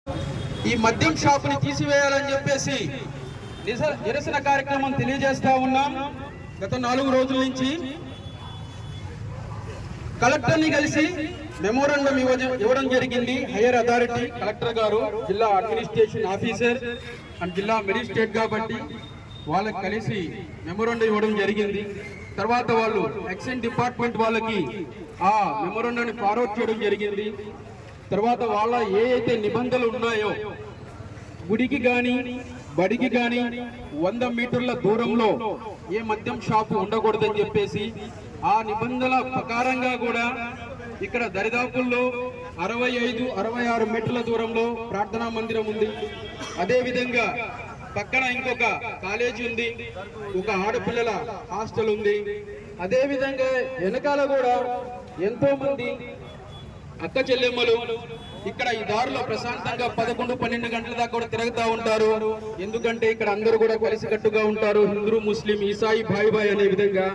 ఈ మద్యం షాపుని తీసివేయాలని చెప్పేసి నిరసన కార్యక్రమం తెలియజేస్తా ఉన్నాం. గత 4 రోజుల నుంచి కలెక్టర్ని కలిసి మెమోరాండం ఇవ్వడం జరిగింది. హైయర్ అథారిటీ కలెక్టర్ గారు, జిల్లా అడ్మినిస్ట్రేషన్ ఆఫీసర్ అండ్ జిల్లా మెజిస్ట్రేట్ కాబట్టి వాళ్ళకి కలిసి మెమోరాండం ఇవ్వడం జరిగింది. తర్వాత వాళ్ళు ఎక్సైజ్ డిపార్ట్మెంట్ వాళ్ళకి ఆ మెమోరాండాన్ని ఫార్వర్డ్ చేయడం జరిగింది. తర్వాత వాళ్ళ ఏ అయితే నిబంధనలు ఉన్నాయో గుడికి కానీ బడికి కానీ 100 మీటర్ల దూరంలో ఏ మద్యం షాపు ఉండకూడదని చెప్పేసి ఆ నిబంధనల ప్రకారంగా కూడా ఇక్కడ దరిదాపుల్లో 65-66 మీటర్ల దూరంలో ప్రార్థనా మందిరం ఉంది. అదేవిధంగా పక్కన ఇంకొక కాలేజీ ఉంది, ఒక ఆడపిల్లల హాస్టల్ ఉంది. అదేవిధంగా వెనకాల కూడా ఎంతో మంది అక్క చెల్లెమ్మలు ఇక్కడ ఈ దారిలో ప్రశాంతంగా 11-12 గంటల దాకా కూడా తిరుగుతూ ఉంటారు. ఎందుకంటే ఇక్కడ అందరూ కూడా కలిసికట్టుగా ఉంటారు. హిందూ, ముస్లిం, ఈసాయి, భాయ్ భాయ్ అనే విధంగా.